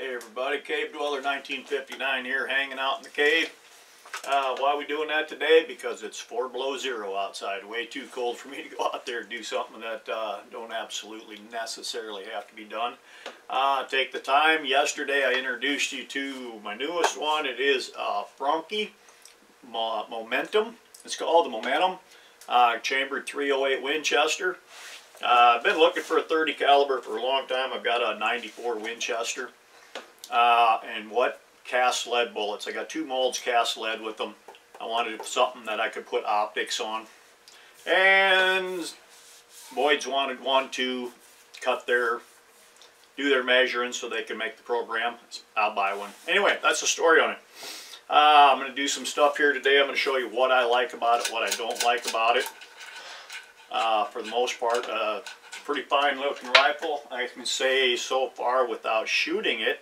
Hey everybody, Cave Dweller 1959 here, hanging out in the cave. Why are we doing that today? Because it's 4 below zero outside. Way too cold for me to go out there and do something that don't absolutely necessarily have to be done. Take the time. Yesterday I introduced you to my newest one. It is Franchi Momentum. It's called the Momentum. Chambered 308 Winchester. I've been looking for a 30 caliber for a long time. I've got a 94 Winchester. And what cast lead bullets. I got 2 molds cast lead with them. I wanted something that I could put optics on. And Boyd's wanted one to do their measuring so they can make the program. I'll buy one. Anyway, that's the story on it. I'm going to do some stuff here today. I'm going to show you what I like about it, what I don't like about it. For the most part, pretty fine looking rifle. I can say so far without shooting it.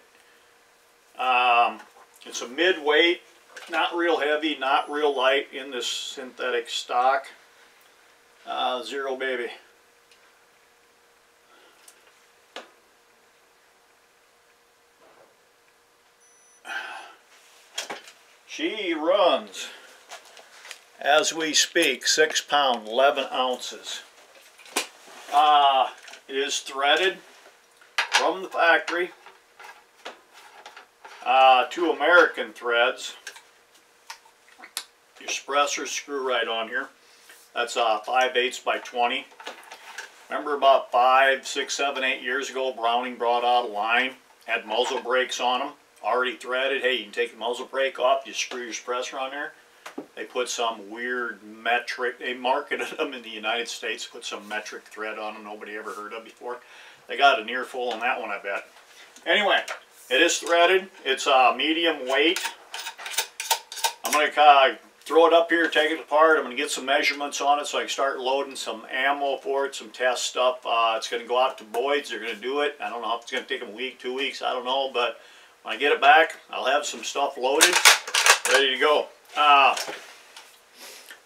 It's a mid-weight, not real heavy, not real light in this synthetic stock. Zero baby. She runs, as we speak, 6 pound, 11 ounces. It is threaded from the factory. 2 American threads. Your suppressors screw right on here. That's 5/8 by 20. Remember about 5, 6, 7, 8 years ago, Browning brought out a line, had muzzle brakes on them, already threaded. Hey, you can take the muzzle brake off, just screw your suppressor on there. They put some weird metric, they marketed them in the United States, put some metric thread on them nobody ever heard of before. They got an earful on that one, I bet. Anyway, it is threaded. It's medium weight. I'm going to throw it up here, take it apart. I'm going to get some measurements on it so I can start loading some ammo for it, some test stuff. It's going to go out to Boyd's. They're going to do it. I don't know if it's going to take them a week, 2 weeks. I don't know. But when I get it back, I'll have some stuff loaded, ready to go.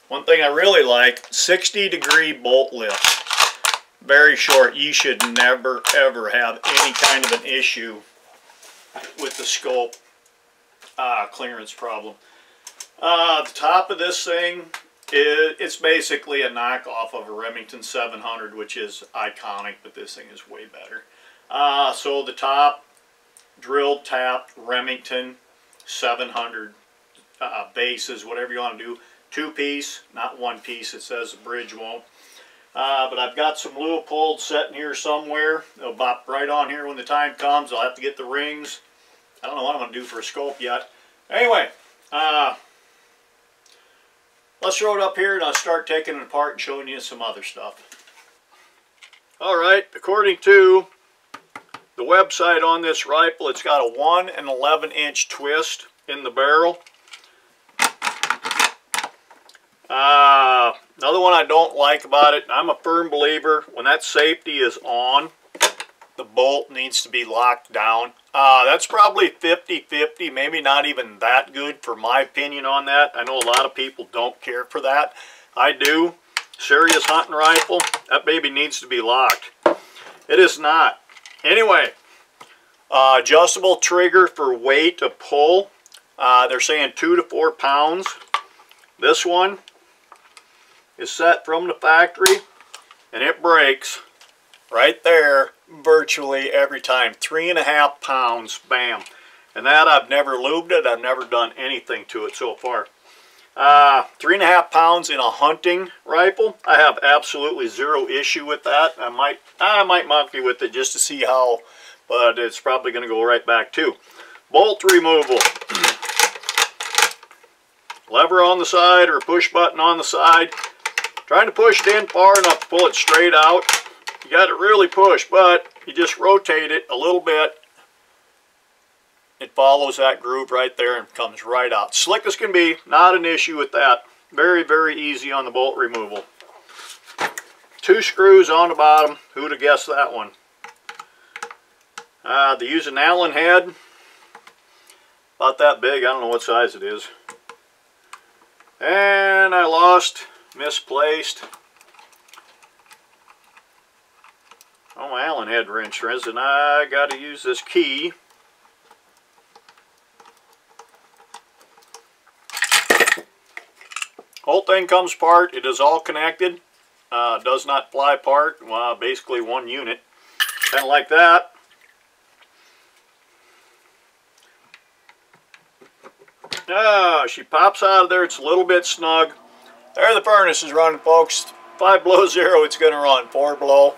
One thing I really like, 60-degree bolt lift. Very short. You should never, ever have any kind of an issue with the scope clearance problem. The top of this thing, it's basically a knockoff of a Remington 700, which is iconic, but this thing is way better. So the top, drilled tapped Remington 700 bases, whatever you want to do. 2-piece, not 1-piece. It says the bridge won't. But I've got some Leopold sitting here somewhere. They'll bop right on here when the time comes. I'll have to get the rings. I don't know what I'm going to do for a scope yet. Anyway, let's throw it up here and I'll start taking it apart and showing you some other stuff. Alright, according to the website on this rifle, it's got a 1 11" twist in the barrel. Another one I don't like about it, I'm a firm believer, when that safety is on, the bolt needs to be locked down. That's probably 50-50, maybe not even that good for my opinion on that. I know a lot of people don't care for that. I do. Serious hunting rifle, that baby needs to be locked. It is not. Anyway, adjustable trigger for weight of pull. They're saying 2 to 4 pounds. This one is set from the factory and it breaks right there virtually every time. 3.5 pounds, bam. And that I've never lubed it, I've never done anything to it so far. 3.5 pounds in a hunting rifle, I have absolutely zero issue with that. I might monkey with it just to see how, but it's probably going to go right back too. Bolt removal. Lever on the side or a push button on the side. Trying to push it in far enough to pull it straight out. You got to really push, but you just rotate it a little bit. It follows that groove right there and comes right out. Slick as can be, not an issue with that. Very, very easy on the bolt removal. 2 screws on the bottom. Who'd have guessed that one? They use an Allen head. About that big, I don't know what size it is. And I misplaced. Oh, my Allen head wrench, and I got to use this key whole thing comes apart. It is all connected. Does not fly apart. Well, basically one unit. Kind of like that. She pops out of there. It's a little bit snug. There the furnace is running, folks. 5 below 0, it's going to run. 4 below.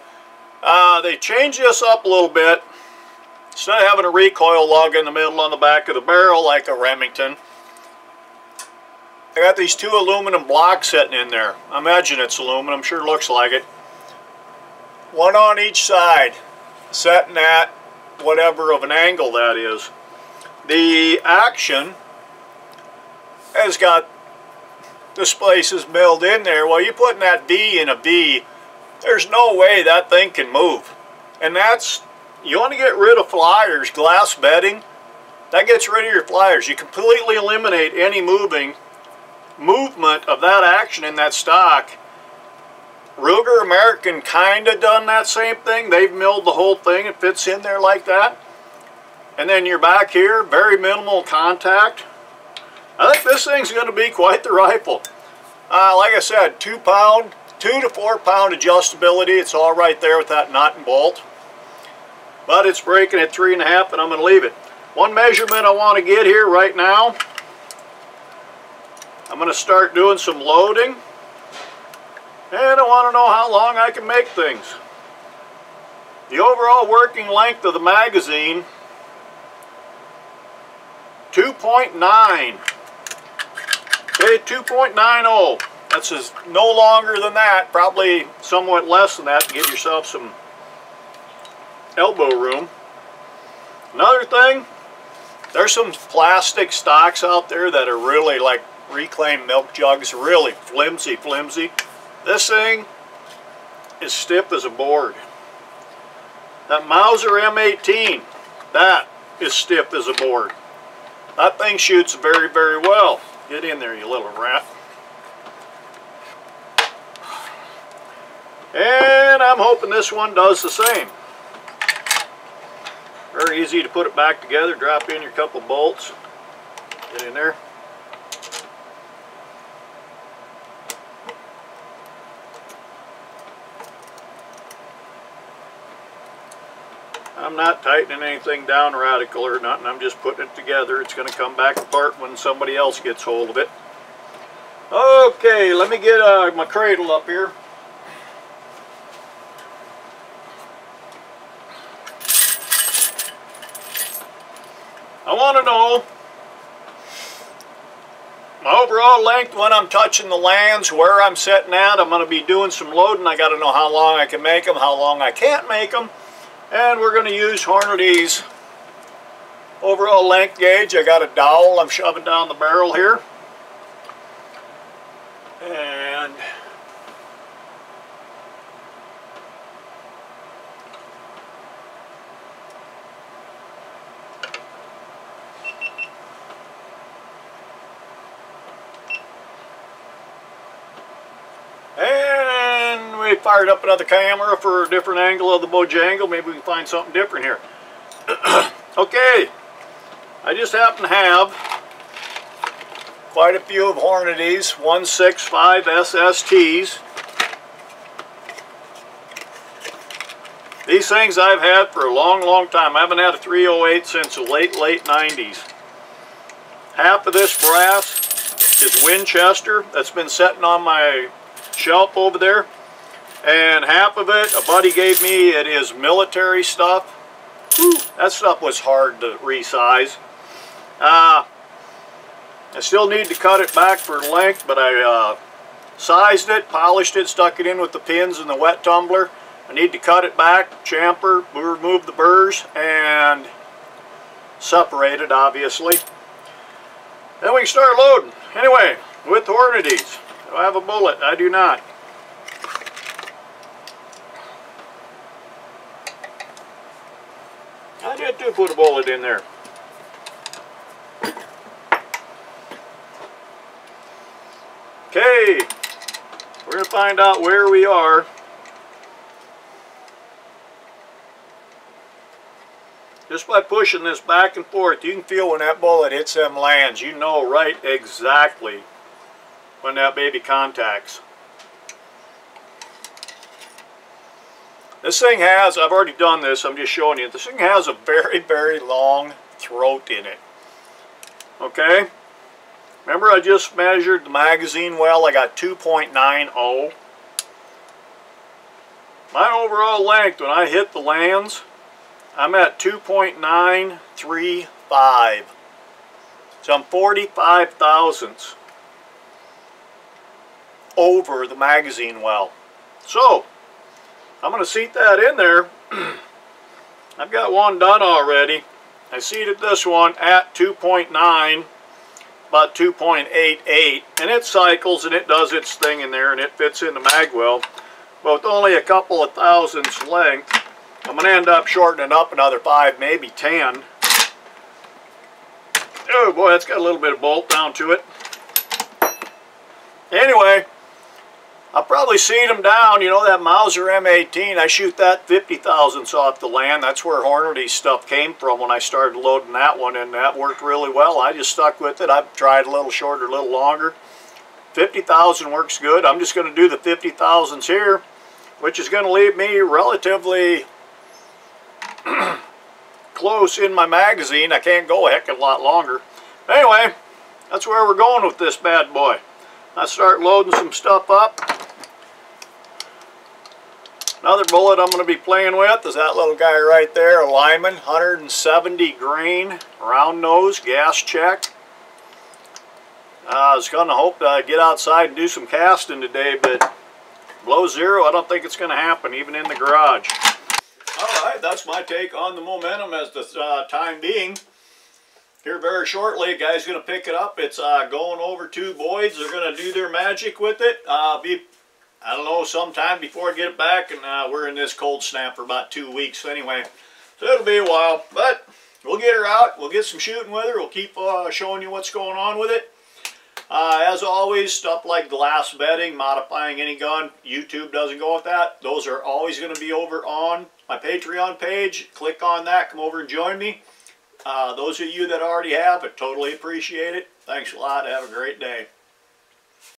They changed this up a little bit. Instead of having a recoil lug in the middle on the back of the barrel like a Remington, I got these 2 aluminum blocks sitting in there. I imagine it's aluminum, sure looks like it. One on each side, setting at whatever of an angle that is. The action has got the splices milled in there. Well, you're putting that V in a V, there's no way that thing can move. And that's, you want to get rid of flyers, glass bedding, that gets rid of your flyers. You completely eliminate any movement of that action in that stock. Ruger American kind of done that same thing. They've milled the whole thing. It fits in there like that. And then you're back here, very minimal contact. I think this thing's going to be quite the rifle. Like I said, 2 to 4 pound adjustability. It's all right there with that nut and bolt. But it's breaking at 3.5, and I'm going to leave it. One measurement I want to get here right now. I'm going to start doing some loading, and I want to know how long I can make things. The overall working length of the magazine, 2.9. Okay, 2.90. That's no longer than that, probably somewhat less than that to give yourself some elbow room. Another thing, there's some plastic stocks out there that are really like reclaimed milk jugs, really flimsy. This thing is stiff as a board. That Mauser M18, that is stiff as a board. That thing shoots very, very well. Get in there, you little rat. And I'm hoping this one does the same. Very easy to put it back together. Drop in your couple bolts. Get in there. I'm not tightening anything down radical or nothing. I'm just putting it together. It's going to come back apart when somebody else gets hold of it. Okay, let me get my cradle up here. I want to know my overall length when I'm touching the lands, where I'm setting at. I'm going to be doing some loading. I got to know how long I can make them, how long I can't make them. And we're going to use Hornady's overall length gauge. I got a dowel I'm shoving down the barrel here. And we fired up another camera for a different angle of the Bojangle. Maybe we can find something different here. Okay, I just happen to have quite a few of Hornady's 165 SSTs. These things I've had for a long time. I haven't had a 308 since the late 90s. Half of this brass is Winchester. That's been sitting on my shelf over there. And half of it, a buddy gave me. It is military stuff. Whew, that stuff was hard to resize. I still need to cut it back for length, but I sized it, polished it, stuck it in with the pins and the wet tumbler. I need to cut it back, chamfer, remove the burrs, and separate it, obviously. Then we can start loading. Anyway, with Hornady's. Do I have a bullet? I do not. I did too put a bullet in there. Okay, we're going to find out where we are. Just by pushing this back and forth, you can feel when that bullet hits them lands. You know right exactly when that baby contacts. This thing has, I've already done this, I'm just showing you, this thing has a very, very long throat in it. Okay? Remember I just measured the magazine well, I got 2.90. My overall length when I hit the lands, I'm at 2.935. So I'm 45 thousandths over the magazine well. So, I'm going to seat that in there. I've got one done already. I seated this one at 2.9, about 2.88, and it cycles and it does its thing in there and it fits in the mag well. But with only a couple of thousandths length, I'm going to end up shortening up another 5, maybe 10. Oh boy, that's got a little bit of bolt down to it. Anyway, I'll probably seat them down. You know that Mauser M18, I shoot that 50 thousandths off the land. That's where Hornady's stuff came from when I started loading that one, and that worked really well. I just stuck with it. I've tried a little shorter, a little longer. 50 thousand works good. I'm just going to do the 50 thousandths here, which is going to leave me relatively close in my magazine. I can't go a heck of a lot longer. Anyway, that's where we're going with this bad boy. I start loading some stuff up. Another bullet I'm going to be playing with is that little guy right there, a Lyman, 170 grain, round nose, gas check. I was going to hope that I'd get outside and do some casting today, but below zero, I don't think it's going to happen, even in the garage. Alright, that's my take on the Momentum as the time being. Here very shortly, a guy's going to pick it up. It's going over to Boyd's. They're going to do their magic with it. I don't know, sometime before I get it back, and we're in this cold snap for about 2 weeks anyway. So it'll be a while, but we'll get her out. We'll get some shooting with her. We'll keep showing you what's going on with it. As always, stuff like glass bedding, modifying any gun, YouTube doesn't go with that. Those are always going to be over on my Patreon page. Click on that, come over and join me. Those of you that already have, I totally appreciate it. Thanks a lot. Have a great day.